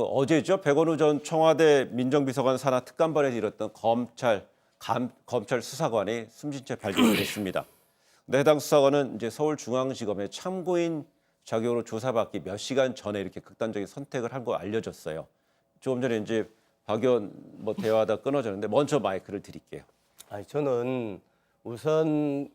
어제죠. 백원우 전 청와대 민정비서관 산하 특감반에서 일었던 검찰 수사관이 숨진 채 발견됐습니다. 근데 해당 수사관은 이제 서울중앙지검의 참고인 자격으로 조사받기 몇 시간 전에 이렇게 극단적인 선택을 한 거 알려졌어요. 조금 전에 이제 박 의원 대화하다 끊어졌는데 먼저 마이크를 드릴게요. 아니, 저는 우선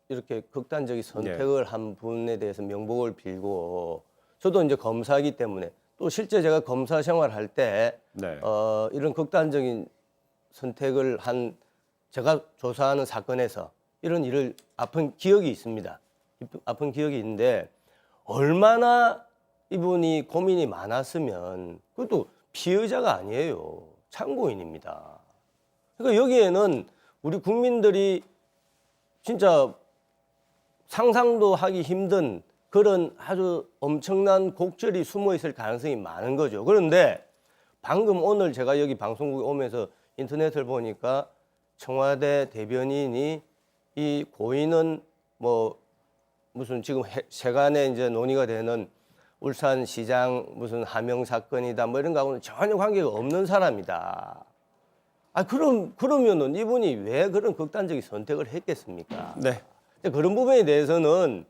이렇게 극단적인 선택을 한 분에 대해서 명복을 빌고, 저도 이제 검사이기 때문에 또 실제 제가 검사 생활할 때 네. 이런 극단적인 선택을 한 제가 조사하는 사건에서 이런 일을 아픈 기억이 있습니다. 아픈 기억이 있는데, 얼마나 이분이 고민이 많았으면, 그것도 피의자가 아니에요. 참고인입니다. 그러니까 여기에는 우리 국민들이 진짜 상상도 하기 힘든 그런 아주 엄청난 곡절이 숨어 있을 가능성이 많은 거죠. 그런데 방금 오늘 제가 여기 방송국에 오면서 인터넷을 보니까 청와대 대변인이 이 고인은 무슨 지금 세간에 이제 논의가 되는 울산시장 무슨 하명 사건이다 이런 거하고는 전혀 관계가 없는 사람이다. 그러면은 이분이 왜 그런 극단적인 선택을 했겠습니까? 네. 그런 부분에 대해서는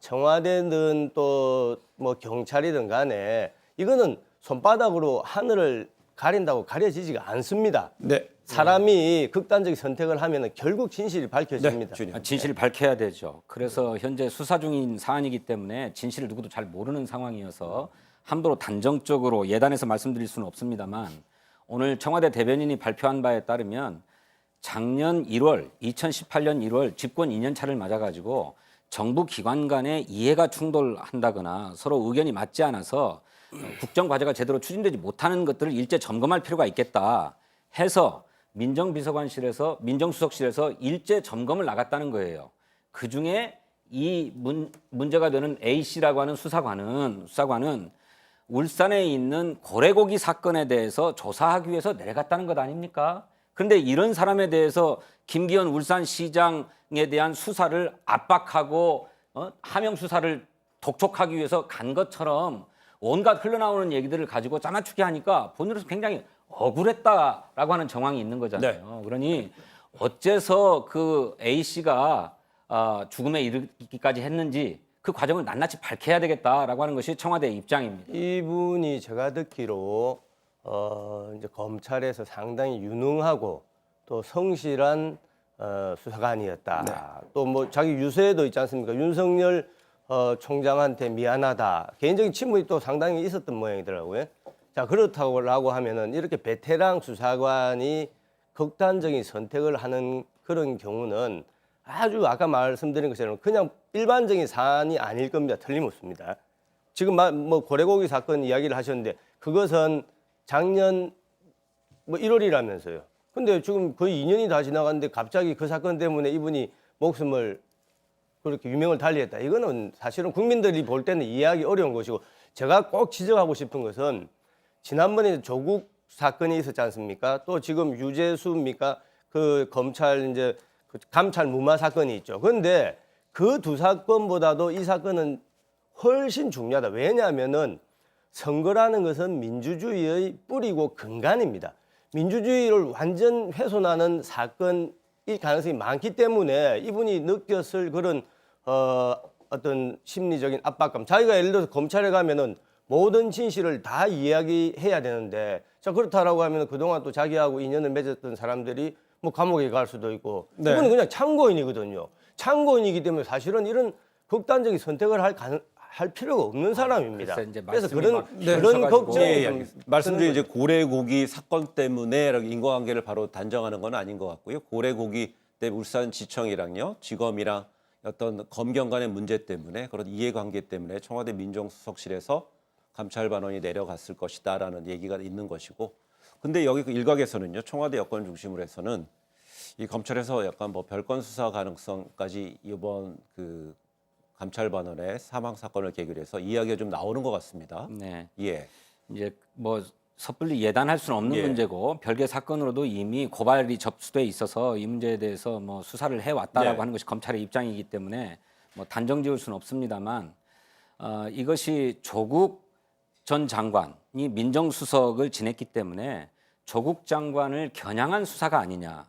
청와대든 또 경찰이든 간에 이거는 손바닥으로 하늘을 가린다고 가려지지가 않습니다. 네. 사람이 극단적인 선택을 하면 결국 진실이 밝혀집니다. 네. 진실을 밝혀야 되죠. 그래서 현재 수사 중인 사안이기 때문에 진실을 누구도 잘 모르는 상황이어서 함부로 단정적으로 예단해서 말씀드릴 수는 없습니다만, 오늘 청와대 대변인이 발표한 바에 따르면 작년 1월, 2018년 1월 집권 2년 차를 맞아가지고 정부 기관 간에 이해가 충돌한다거나 서로 의견이 맞지 않아서 국정 과제가 제대로 추진되지 못하는 것들을 일제 점검할 필요가 있겠다 해서 민정수석실에서 일제 점검을 나갔다는 거예요. 그 중에 이 문제가 되는 A 씨라고 하는 수사관은 울산에 있는 고래고기 사건에 대해서 조사하기 위해서 내려갔다는 것 아닙니까? 그런데 이런 사람에 대해서 김기현 울산시장에 대한 수사를 압박하고 하명 수사를 독촉하기 위해서 간 것처럼 온갖 흘러나오는 얘기들을 가지고 짜맞추게 하니까 본인으로서 굉장히 억울했다라고 하는 정황이 있는 거잖아요. 네. 그러니 어째서 그 A 씨가 죽음에 이르기까지 했는지 그 과정을 낱낱이 밝혀야 되겠다라고 하는 것이 청와대의 입장입니다. 이분이 제가 듣기로 이제 검찰에서 상당히 유능하고 또 성실한 수사관이었다. 네. 또 자기 유세도 있지 않습니까? 윤석열 총장한테 미안하다. 개인적인 친분이 또 상당히 있었던 모양이더라고요. 자, 그렇다고 하면은 이렇게 베테랑 수사관이 극단적인 선택을 하는 그런 경우는 아주 아까 말씀드린 것처럼 그냥 일반적인 사안이 아닐 겁니다. 틀림없습니다. 지금 고래고기 사건 이야기를 하셨는데 그것은 작년 1월이라면서요. 근데 지금 거의 2년이 다 지나갔는데 갑자기 그 사건 때문에 이분이 목숨을 그렇게 유명을 달리했다. 이거는 사실은 국민들이 볼 때는 이해하기 어려운 것이고, 제가 꼭 지적하고 싶은 것은 지난번에 조국 사건이 있었지 않습니까? 또 지금 유재수입니까? 그 검찰 이제 그 감찰 무마 사건이 있죠. 그런데 그 두 사건보다도 이 사건은 훨씬 중요하다. 왜냐하면은 선거라는 것은 민주주의의 뿌리고 근간입니다. 민주주의를 완전 훼손하는 사건일 가능성이 많기 때문에 이분이 느꼈을 그런 어떤 심리적인 압박감. 자기가 예를 들어서 검찰에 가면은 모든 진실을 다 이야기해야 되는데, 자, 그렇다라고 하면 그동안 또 자기하고 인연을 맺었던 사람들이 감옥에 갈 수도 있고, 네. 이분은 그냥 참고인이거든요. 참고인이기 때문에 사실은 이런 극단적인 선택을 할 필요가 없는 사람입니다. 그래서 그런 걱정이 말씀 중에 이제 고래고기 사건 때문에 인과관계를 바로 단정하는 건 아닌 것 같고요. 고래고기 때 울산지청이랑요, 지검이랑 어떤 검경 간의 문제 때문에 그런 이해관계 때문에 청와대 민정수석실에서 감찰반원이 내려갔을 것이다라는 얘기가 있는 것이고, 근데 여기 그 일각에서는요, 청와대 여권 중심으로 해서는 이 검찰에서 약간 별건 수사 가능성까지 이번 그 감찰반원의 사망 사건을 계기로 해서 이야기가 좀 나오는 것 같습니다. 네. 예. 이제 섣불리 예단할 수는 없는 예. 문제고 별개 사건으로도 이미 고발이 접수돼 있어서 이 문제에 대해서 수사를 해왔다라고 네. 하는 것이 검찰의 입장이기 때문에 단정 지을 수는 없습니다만 이것이 조국 전 장관이 민정수석을 지냈기 때문에 조국 장관을 겨냥한 수사가 아니냐.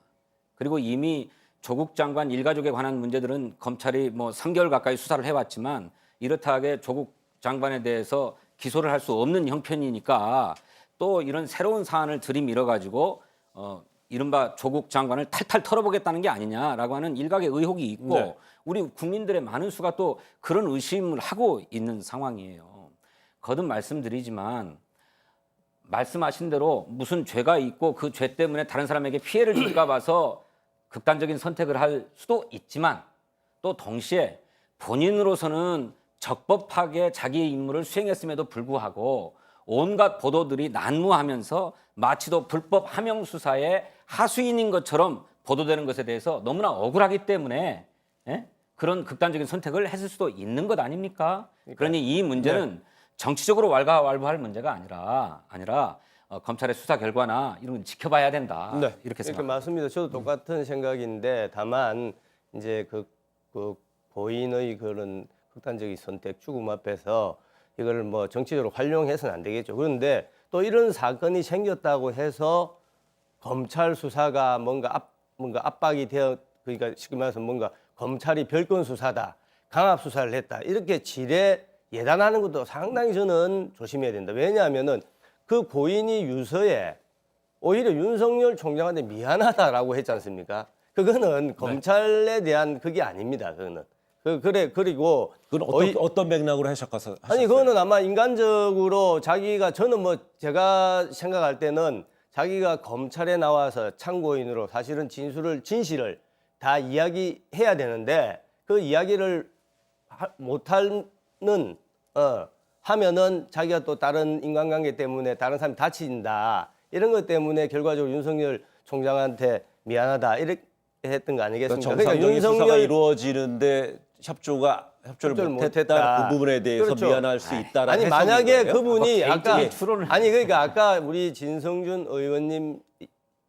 그리고 이미 조국 장관 일가족에 관한 문제들은 검찰이 뭐 3개월 가까이 수사를 해왔지만 이렇다 하게 조국 장관에 대해서 기소를 할 수 없는 형편이니까 또 이런 새로운 사안을 들이밀어 가지고 이른바 조국 장관을 탈탈 털어보겠다는 게 아니냐라고 하는 일각의 의혹이 있고 네. 우리 국민들의 많은 수가 또 그런 의심을 하고 있는 상황이에요. 거듭 말씀드리지만 말씀하신 대로 무슨 죄가 있고 그 죄 때문에 다른 사람에게 피해를 줄까 봐서 극단적인 선택을 할 수도 있지만 또 동시에 본인으로서는 적법하게 자기의 임무를 수행했음에도 불구하고 온갖 보도들이 난무하면서 마치도 불법 함영 수사의 하수인인 것처럼 보도되는 것에 대해서 너무나 억울하기 때문에 그런 극단적인 선택을 했을 수도 있는 것 아닙니까? 그러니 이 문제는 정치적으로 왈가왈부할 문제가 아니라 검찰의 수사 결과나 이런 건 지켜봐야 된다. 네, 이렇게 이렇게 생각합니다. 맞습니다. 저도 똑같은 생각인데 다만 이제 그 고인의 그런 극단적인 선택, 죽음 앞에서 이걸 뭐 정치적으로 활용해서는 안 되겠죠. 그런데 또 이런 사건이 생겼다고 해서 검찰 수사가 뭔가 압박이 되어 그러니까 쉽게 말해서 뭔가 검찰이 별건 수사다, 강압 수사를 했다 이렇게 지레 예단하는 것도 상당히 저는 조심해야 된다. 왜냐하면은 그 고인이 유서에 오히려 윤석열 총장한테 미안하다라고 했지 않습니까? 그거는 검찰에 대한 그게 아닙니다. 그거는. 그리고 그건 어떤 맥락으로 해석해서 아니 그거는 아마 인간적으로 자기가 저는 뭐 제가 생각할 때는 자기가 검찰에 나와서 참고인으로 사실은 진실을 다 이야기해야 되는데 그 이야기를 못하는 하면은 자기가 또 다른 인간관계 때문에 다른 사람이 다친다 이런 것 때문에 결과적으로 윤석열 총장한테 미안하다 이렇게 했던 거 아니겠습니까? 정상적인 수사가 이루어지는데 협조를 못했다 그 부분에 대해서 그렇죠. 미안할 수 있다라는 아니 해석인 만약에 거예요? 그분이 아까 추론을 아니 그러니까 아까 우리 진성준 의원님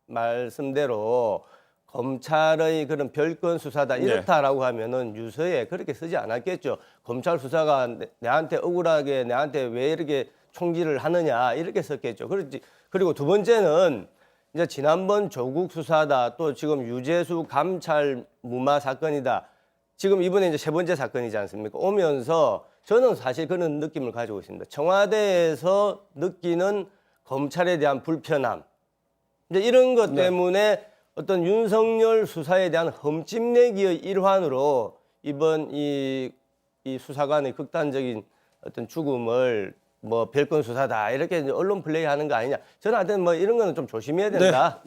말씀대로 검찰의 그런 별건 수사다 이렇다라고 하면은 유서에 그렇게 쓰지 않았겠죠. 검찰 수사가 내한테 억울하게 내한테 왜 이렇게 총질을 하느냐 이렇게 썼겠죠. 그렇지. 그리고 두 번째는 이제 지난번 조국 수사다 또 지금 유재수 감찰 무마 사건이다. 지금 이번에 이제 세 번째 사건이지 않습니까? 오면서 저는 사실 그런 느낌을 가지고 있습니다. 청와대에서 느끼는 검찰에 대한 불편함. 이제 이런 것 때문에 어떤 윤석열 수사에 대한 흠집내기의 일환으로 이번 이 수사관의 극단적인 어떤 죽음을 뭐 별건 수사다 이렇게 이제 언론 플레이하는 거 아니냐. 저는 하여튼 뭐 이런 거는 좀 조심해야 된다.